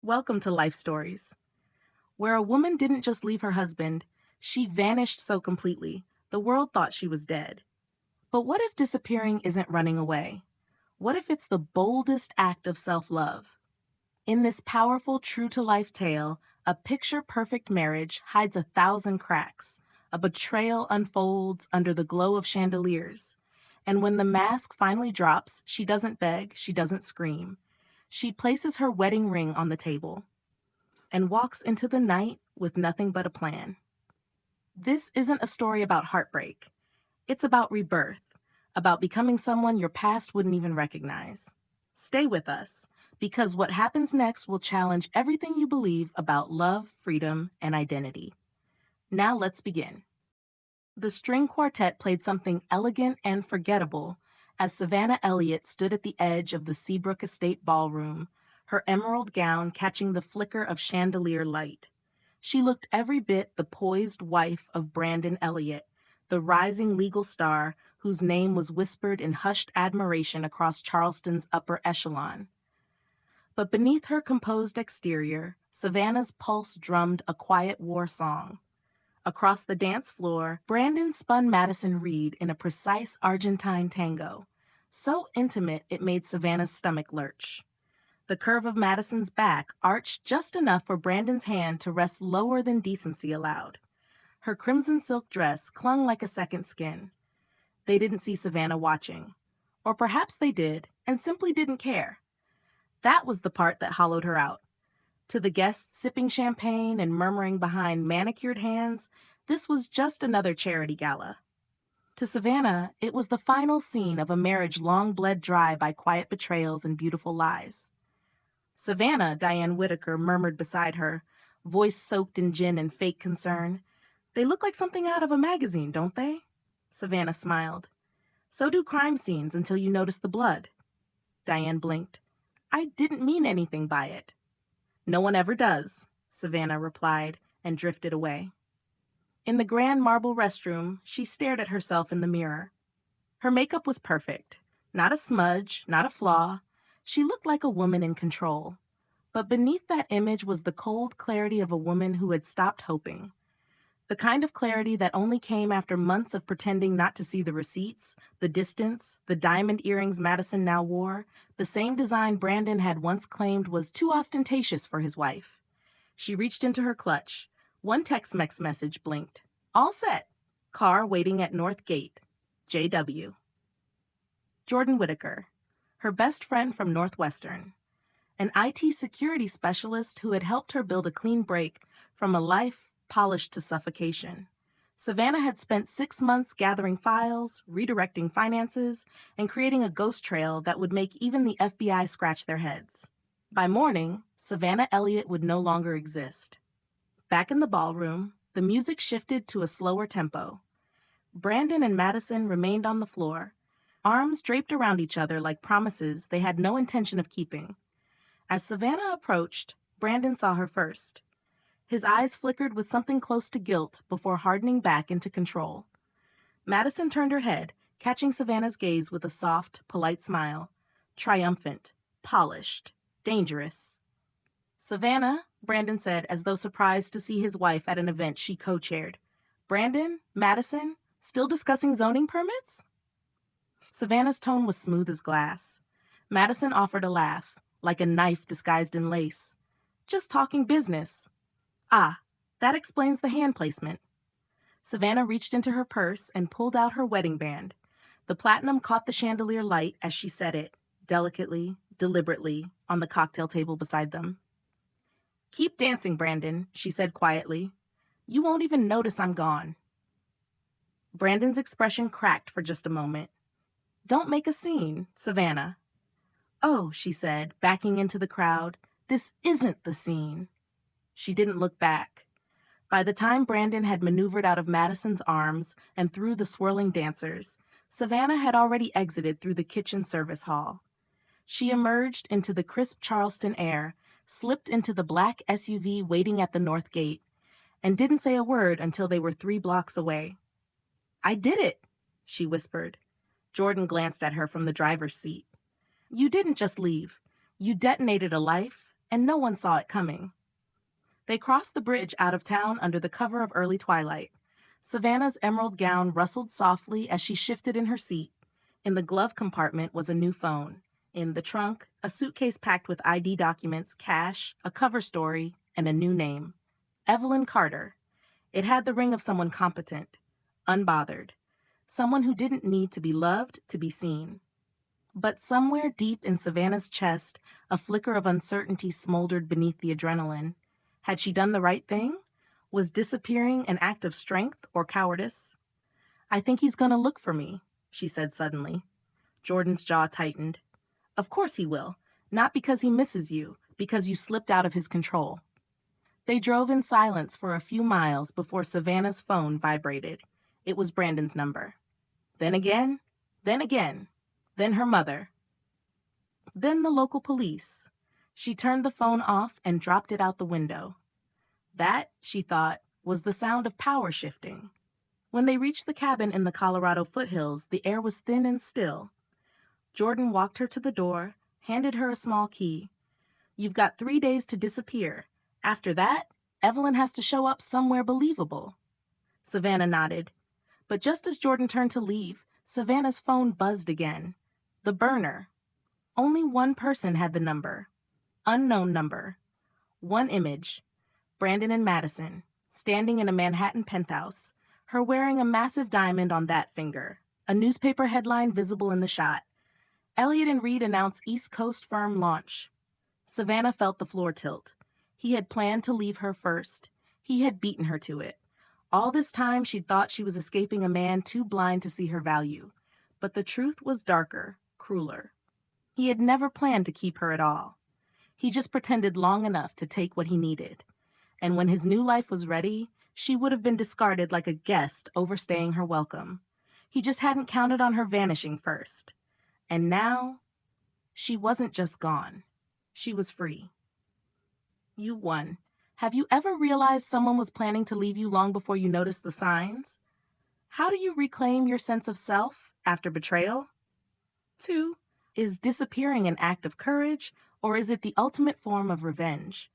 Welcome to Life Stories, where a woman didn't just leave her husband, she vanished so completely, the world thought she was dead. But what if disappearing isn't running away? What if it's the boldest act of self-love? In this powerful, true-to-life tale, a picture-perfect marriage hides 1,000 cracks. A betrayal unfolds under the glow of chandeliers. And when the mask finally drops, she doesn't beg, she doesn't scream. She places her wedding ring on the table and walks into the night with nothing but a plan. This isn't a story about heartbreak. It's about rebirth, about becoming someone your past wouldn't even recognize. Stay with us, because what happens next will challenge everything you believe about love, freedom, and identity. Now let's begin. The string quartet played something elegant and forgettable as Savannah Elliott stood at the edge of the Seabrook Estate ballroom, her emerald gown catching the flicker of chandelier light. She looked every bit the poised wife of Brandon Elliott, the rising legal star whose name was whispered in hushed admiration across Charleston's upper echelon. But beneath her composed exterior, Savannah's pulse drummed a quiet war song. Across the dance floor, Brandon spun Madison Reed in a precise Argentine tango, so intimate it made Savannah's stomach lurch. The curve of Madison's back arched just enough for Brandon's hand to rest lower than decency allowed. Her crimson silk dress clung like a second skin. They didn't see Savannah watching. Or perhaps they did, and simply didn't care. That was the part that hollowed her out. To the guests sipping champagne and murmuring behind manicured hands, this was just another charity gala. To Savannah, it was the final scene of a marriage long bled dry by quiet betrayals and beautiful lies. Savannah, Diane Whitaker murmured beside her, voice soaked in gin and fake concern. They look like something out of a magazine, don't they? Savannah smiled. So do crime scenes until you notice the blood. Diane blinked. I didn't mean anything by it. No one ever does, Savannah replied and drifted away. In the grand marble restroom, she stared at herself in the mirror. Her makeup was perfect. Not a smudge, not a flaw. She looked like a woman in control. But beneath that image was the cold clarity of a woman who had stopped hoping. The kind of clarity that only came after months of pretending not to see the receipts, the distance, the diamond earrings Madison now wore, the same design Brandon had once claimed was too ostentatious for his wife. She reached into her clutch. One text message blinked. All set. Car waiting at North Gate. JW. Jordan Whitaker, her best friend from Northwestern, an IT security specialist who had helped her build a clean break from a life polished to suffocation. Savannah had spent 6 months gathering files, redirecting finances, and creating a ghost trail that would make even the FBI scratch their heads. By morning, Savannah Elliott would no longer exist. Back in the ballroom, the music shifted to a slower tempo. Brandon and Madison remained on the floor, arms draped around each other like promises they had no intention of keeping. As Savannah approached, Brandon saw her first. His eyes flickered with something close to guilt before hardening back into control. Madison turned her head, catching Savannah's gaze with a soft, polite smile. Triumphant, polished, dangerous. Savannah, Brandon said as though surprised to see his wife at an event she co-chaired. Brandon? Madison? Still discussing zoning permits? Savannah's tone was smooth as glass. Madison offered a laugh, like a knife disguised in lace. Just talking business. Ah, that explains the hand placement. Savannah reached into her purse and pulled out her wedding band. The platinum caught the chandelier light as she set it, delicately, deliberately, on the cocktail table beside them. Keep dancing, Brandon, she said quietly. You won't even notice I'm gone. Brandon's expression cracked for just a moment. Don't make a scene, Savannah. Oh, she said, backing into the crowd, this isn't the scene. She didn't look back. By the time Brandon had maneuvered out of Madison's arms and through the swirling dancers, Savannah had already exited through the kitchen service hall. She emerged into the crisp Charleston air, slipped into the black SUV waiting at the north gate, and didn't say a word until they were 3 blocks away. I did it, she whispered. Jordan glanced at her from the driver's seat. You didn't just leave. You detonated a life, and no one saw it coming. They crossed the bridge out of town under the cover of early twilight. Savannah's emerald gown rustled softly as she shifted in her seat. In the glove compartment was a new phone. In the trunk, a suitcase packed with ID documents, cash, a cover story, and a new name. Evelyn Carter. It had the ring of someone competent, unbothered, someone who didn't need to be loved to be seen. But somewhere deep in Savannah's chest, a flicker of uncertainty smoldered beneath the adrenaline. Had she done the right thing? Was disappearing an act of strength or cowardice? "I think he's gonna look for me," she said suddenly. Jordan's jaw tightened. "Of course he will. Not because he misses you, because you slipped out of his control." They drove in silence for a few miles before Savannah's phone vibrated. It was Brandon's number. Then again, then again, then her mother. Then the local police. She turned the phone off and dropped it out the window. That, she thought, was the sound of power shifting. When they reached the cabin in the Colorado foothills, the air was thin and still. Jordan walked her to the door, handed her a small key. "You've got 3 days to disappear. After that, Evelyn has to show up somewhere believable." Savannah nodded. But just as Jordan turned to leave, Savannah's phone buzzed again. The burner. Only one person had the number. Unknown number. One image. Brandon and Madison, standing in a Manhattan penthouse, her wearing a massive diamond on that finger, a newspaper headline visible in the shot. Elliott and Reed announced East Coast firm launch. Savannah felt the floor tilt. He had planned to leave her first. He had beaten her to it. All this time she'd thought she was escaping a man too blind to see her value. But the truth was darker, crueler. He had never planned to keep her at all. He just pretended long enough to take what he needed. And when his new life was ready, she would have been discarded like a guest overstaying her welcome. He just hadn't counted on her vanishing first. And now, she wasn't just gone. She was free. You won. Have you ever realized someone was planning to leave you long before you noticed the signs? How do you reclaim your sense of self after betrayal? 2. Is disappearing an act of courage, or is it the ultimate form of revenge?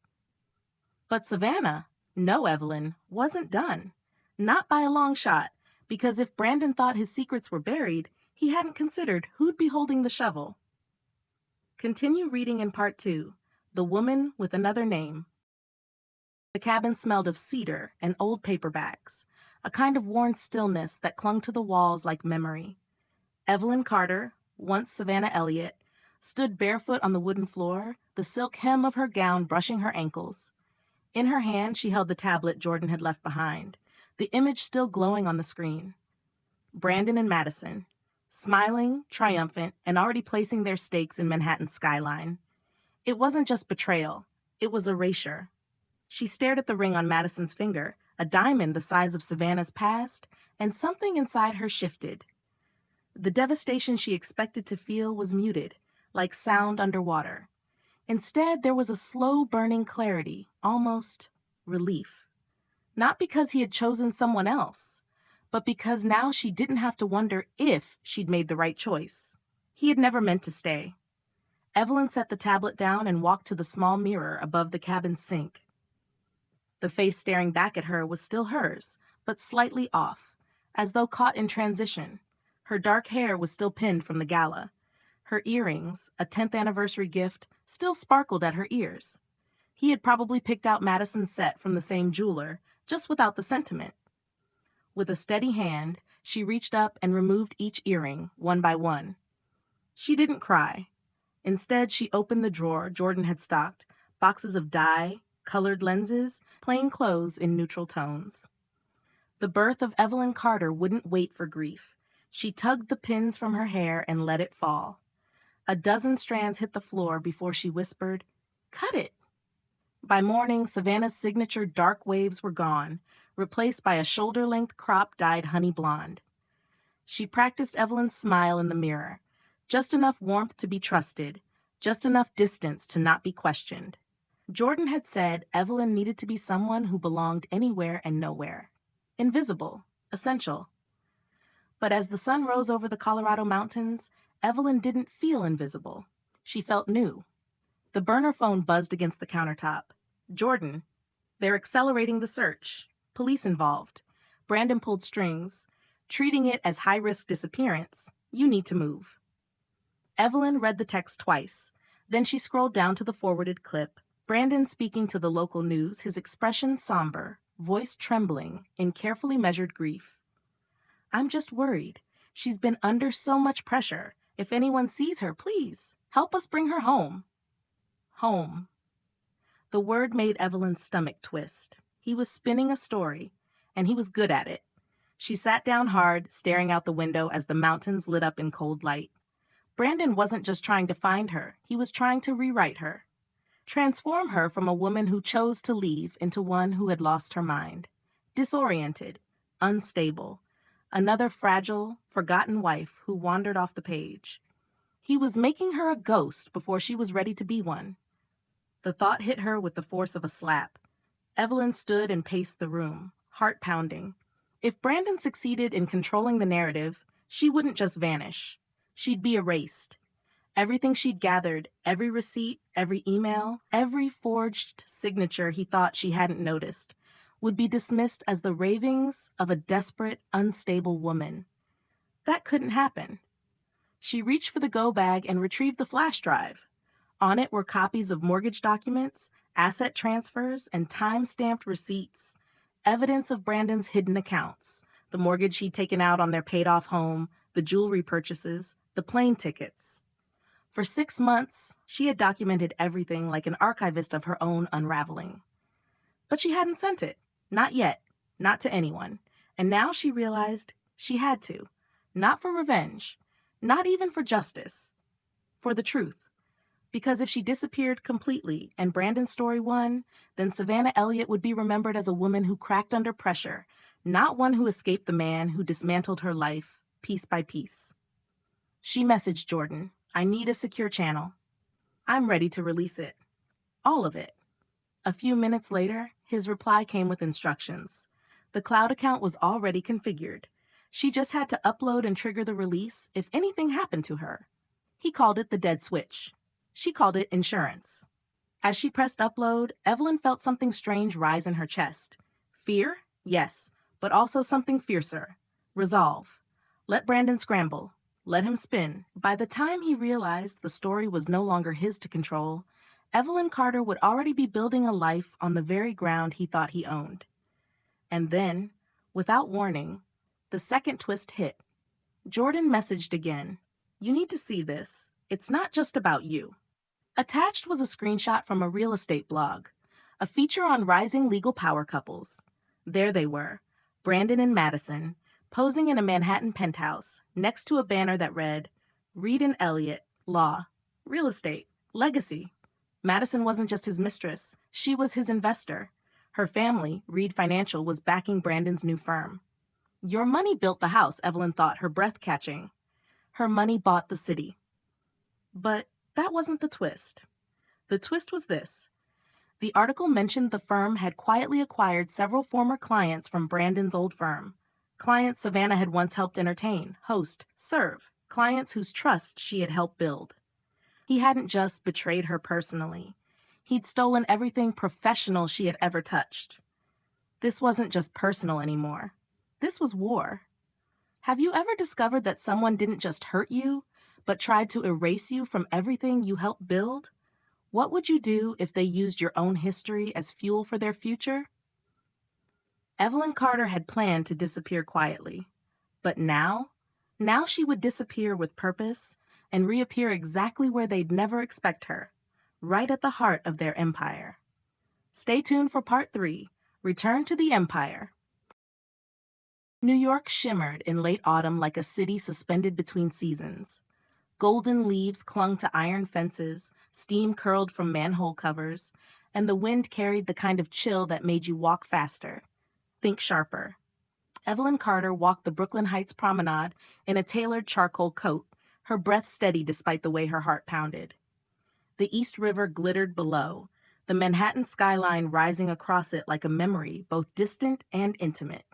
But Savannah, no Evelyn, wasn't done. Not by a long shot, because if Brandon thought his secrets were buried, he hadn't considered who'd be holding the shovel. Continue reading in part 2, The Woman with Another Name. The cabin smelled of cedar and old paperbacks, a kind of worn stillness that clung to the walls like memory. Evelyn Carter, once Savannah Elliott, stood barefoot on the wooden floor, the silk hem of her gown brushing her ankles. In her hand, she held the tablet Jordan had left behind, the image still glowing on the screen. Brandon and Madison, smiling, triumphant, and already placing their stakes in Manhattan's skyline. It wasn't just betrayal, it was erasure. She stared at the ring on Madison's finger, a diamond the size of Savannah's past, and something inside her shifted. The devastation she expected to feel was muted, like sound underwater. Instead, there was a slow burning clarity, almost relief. Not because he had chosen someone else, but because now she didn't have to wonder if she'd made the right choice. He had never meant to stay. Evelyn set the tablet down and walked to the small mirror above the cabin's sink. The face staring back at her was still hers, but slightly off, as though caught in transition. Her dark hair was still pinned from the gala. Her earrings, a 10th anniversary gift, still sparkled at her ears. He had probably picked out Madison's set from the same jeweler, just without the sentiment. With a steady hand, she reached up and removed each earring, one by one. She didn't cry. Instead, she opened the drawer Jordan had stocked, boxes of dye, colored lenses, plain clothes in neutral tones. The birth of Evelyn Carter wouldn't wait for grief. She tugged the pins from her hair and let it fall. A dozen strands hit the floor before she whispered, "Cut it." By morning, Savannah's signature dark waves were gone, replaced by a shoulder-length crop dyed honey blonde. She practiced Evelyn's smile in the mirror, just enough warmth to be trusted, just enough distance to not be questioned. Jordan had said Evelyn needed to be someone who belonged anywhere and nowhere. Invisible, essential. But as the sun rose over the Colorado mountains, Evelyn didn't feel invisible. She felt new. The burner phone buzzed against the countertop. Jordan. They're accelerating the search. Police involved. Brandon pulled strings. Treating it as high-risk disappearance, you need to move. Evelyn read the text twice. Then she scrolled down to the forwarded clip. Brandon speaking to the local news, his expression somber, voice trembling in carefully measured grief. I'm just worried. She's been under so much pressure. If anyone sees her, please, help us bring her home. Home. The word made Evelyn's stomach twist. He was spinning a story, and he was good at it. She sat down hard, staring out the window as the mountains lit up in cold light. Brandon wasn't just trying to find her, he was trying to rewrite her. Transform her from a woman who chose to leave into one who had lost her mind. Disoriented, unstable. Another fragile, forgotten wife who wandered off the page. He was making her a ghost before she was ready to be one. The thought hit her with the force of a slap. Evelyn stood and paced the room, heart pounding. If Brandon succeeded in controlling the narrative, she wouldn't just vanish. She'd be erased. Everything she'd gathered, every receipt, every email, every forged signature he thought she hadn't noticed, would be dismissed as the ravings of a desperate, unstable woman. That couldn't happen. She reached for the go bag and retrieved the flash drive. On it were copies of mortgage documents, asset transfers, and time-stamped receipts, evidence of Brandon's hidden accounts, the mortgage he'd taken out on their paid-off home, the jewelry purchases, the plane tickets. For 6 months, she had documented everything like an archivist of her own unraveling. But she hadn't sent it. Not yet. Not to anyone. And now she realized she had to. Not for revenge. Not even for justice. For the truth. Because if she disappeared completely and Brandon's story won, then Savannah Elliott would be remembered as a woman who cracked under pressure, not one who escaped the man who dismantled her life, piece by piece. She messaged Jordan, I need a secure channel. I'm ready to release it. All of it. A few minutes later, his reply came with instructions. The cloud account was already configured. She just had to upload and trigger the release if anything happened to her. He called it the dead switch. She called it insurance. As she pressed upload, Evelyn felt something strange rise in her chest. Fear? Yes, but also something fiercer. Resolve. Let Brandon scramble. Let him spin. By the time he realized the story was no longer his to control, Evelyn Carter would already be building a life on the very ground he thought he owned. And then, without warning, the second twist hit. Jordan messaged again. You need to see this. It's not just about you. Attached was a screenshot from a real estate blog, a feature on rising legal power couples. There they were, Brandon and Madison, posing in a Manhattan penthouse, next to a banner that read, Reed and Elliott, Law, Real Estate, Legacy. Madison wasn't just his mistress, she was his investor. Her family, Reed Financial, was backing Brandon's new firm. Your money built the house, Evelyn thought, her breath catching. Her money bought the city. But that wasn't the twist. The twist was this. The article mentioned the firm had quietly acquired several former clients from Brandon's old firm. Clients Savannah had once helped entertain, host, serve. Clients whose trust she had helped build. He hadn't just betrayed her personally. He'd stolen everything professional she had ever touched. This wasn't just personal anymore. This was war. Have you ever discovered that someone didn't just hurt you, but tried to erase you from everything you helped build? What would you do if they used your own history as fuel for their future? Evelyn Carter had planned to disappear quietly. But now she would disappear with purpose and reappear exactly where they'd never expect her, right at the heart of their empire. Stay tuned for part 3, Return to the Empire. New York shimmered in late autumn like a city suspended between seasons. Golden leaves clung to iron fences, steam curled from manhole covers, and the wind carried the kind of chill that made you walk faster. Think sharper. Evelyn Carter walked the Brooklyn Heights promenade in a tailored charcoal coat, her breath steady despite the way her heart pounded. The East River glittered below, the Manhattan skyline rising across it like a memory both distant and intimate.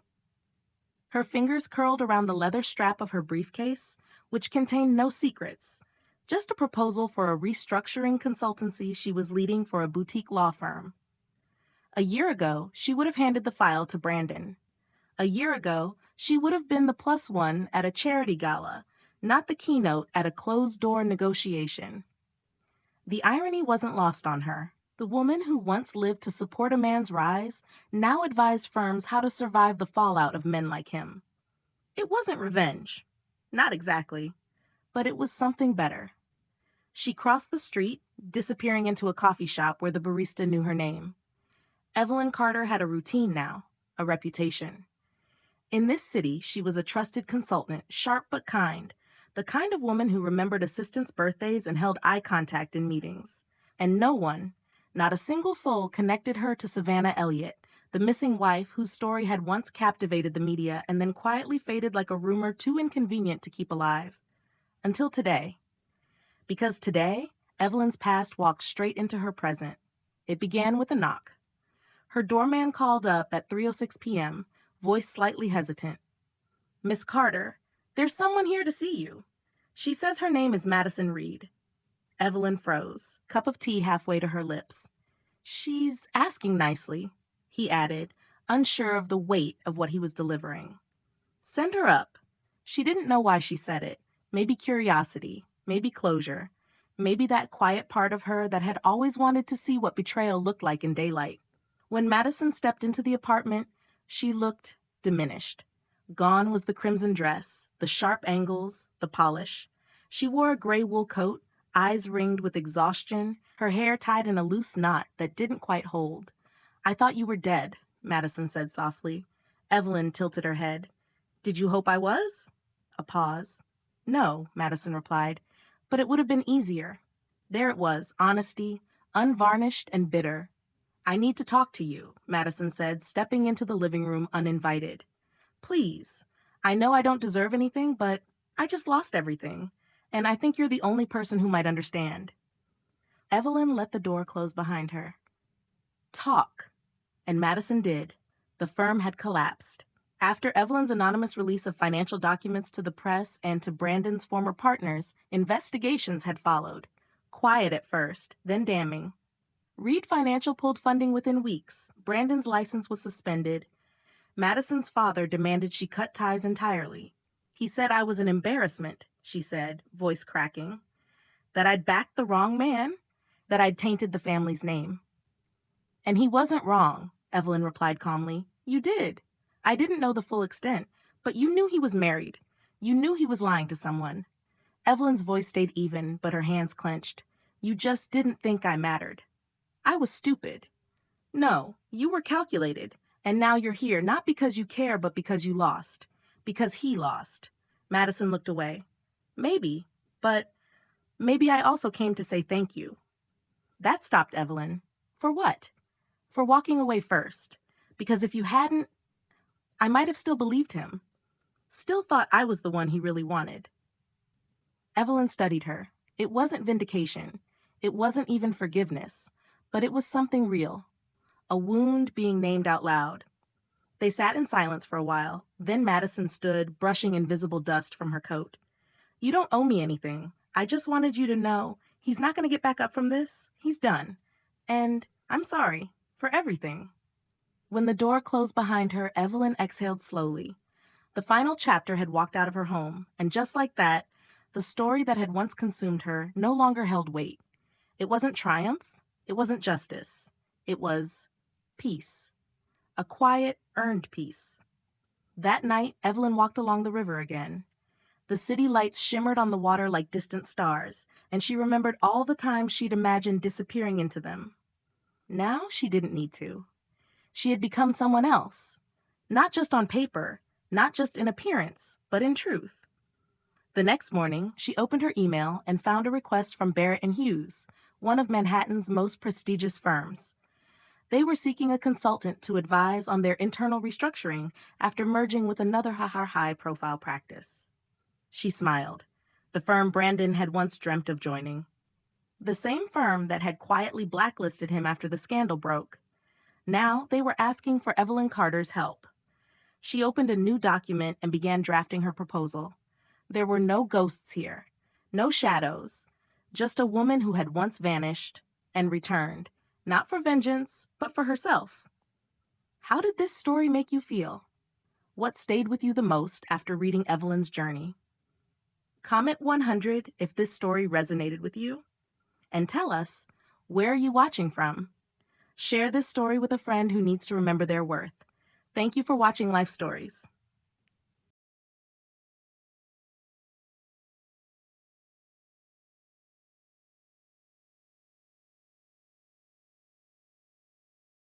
Her fingers curled around the leather strap of her briefcase, which contained no secrets, just a proposal for a restructuring consultancy she was leading for a boutique law firm. A year ago, she would have handed the file to Brandon. A year ago, she would have been the plus one at a charity gala, not the keynote at a closed-door negotiation. The irony wasn't lost on her. The woman who once lived to support a man's rise now advised firms how to survive the fallout of men like him. It wasn't revenge. Not exactly. But it was something better. She crossed the street, disappearing into a coffee shop where the barista knew her name. Evelyn Carter had a routine now, a reputation. In this city, she was a trusted consultant, sharp but kind, the kind of woman who remembered assistants' birthdays and held eye contact in meetings. And no one, not a single soul, connected her to Savannah Elliott, the missing wife whose story had once captivated the media and then quietly faded like a rumor too inconvenient to keep alive. Until today. Because today, Evelyn's past walked straight into her present. It began with a knock. Her doorman called up at 3:06 p.m., voice slightly hesitant. "Miss Carter, there's someone here to see you. She says her name is Madison Reed." Evelyn froze, cup of tea halfway to her lips. "She's asking nicely," he added, unsure of the weight of what he was delivering. "Send her up." She didn't know why she said it. Maybe curiosity, maybe closure, maybe that quiet part of her that had always wanted to see what betrayal looked like in daylight. When Madison stepped into the apartment, she looked diminished. Gone was the crimson dress, the sharp angles, the polish. She wore a gray wool coat, eyes ringed with exhaustion, her hair tied in a loose knot that didn't quite hold. "I thought you were dead," Madison said softly. Evelyn tilted her head. "Did you hope I was?" A pause. "No," Madison replied, "but it would have been easier." There it was, honesty, unvarnished and bitter. "I need to talk to you," Madison said, stepping into the living room uninvited. "Please. I know I don't deserve anything, but I just lost everything, and I think you're the only person who might understand." Evelyn let the door close behind her. "Talk." And Madison did. The firm had collapsed. After Evelyn's anonymous release of financial documents to the press and to Brandon's former partners, investigations had followed. Quiet at first, then damning. Reed Financial pulled funding within weeks. Brandon's license was suspended. Madison's father demanded she cut ties entirely. "He said I was an embarrassment," she said, voice cracking. "That I'd backed the wrong man, that I'd tainted the family's name." "And he wasn't wrong," Evelyn replied calmly. "You did. I didn't know the full extent, but you knew he was married. You knew he was lying to someone." Evelyn's voice stayed even, but her hands clenched. "You just didn't think I mattered." "I was stupid." "No, you were calculated, and now you're here not because you care but because you lost. Because he lost." Madison looked away. "Maybe, but maybe I also came to say thank you." That stopped Evelyn. For what? For walking away first. Because if you hadn't, I might have still believed him. Still thought I was the one he really wanted. Evelyn studied her. It wasn't vindication. It wasn't even forgiveness. But it was something real. A wound being named out loud. They sat in silence for a while. Then Madison stood, brushing invisible dust from her coat. "You don't owe me anything. I just wanted you to know he's not going to get back up from this. He's done. And I'm sorry for everything." When the door closed behind her, Evelyn exhaled slowly. The final chapter had walked out of her home, and just like that, the story that had once consumed her no longer held weight. It wasn't triumph. It wasn't justice. It was peace. A quiet, earned peace. That night, Evelyn walked along the river again. The city lights shimmered on the water like distant stars, and she remembered all the times she'd imagined disappearing into them. Now she didn't need to. She had become someone else. Not just on paper, not just in appearance, but in truth. The next morning, she opened her email and found a request from Barrett & Hughes, one of Manhattan's most prestigious firms. They were seeking a consultant to advise on their internal restructuring after merging with another high-profile practice. She smiled. The firm Brandon had once dreamt of joining. The same firm that had quietly blacklisted him after the scandal broke. Now they were asking for Evelyn Carter's help. She opened a new document and began drafting her proposal. There were no ghosts here, no shadows, Just a woman who had once vanished and returned, not for vengeance, but for herself. How did this story make you feel? What stayed with you the most after reading Evelyn's journey? Comment 100 if this story resonated with you. And tell us, where are you watching from? Share this story with a friend who needs to remember their worth. Thank you for watching Life Stories.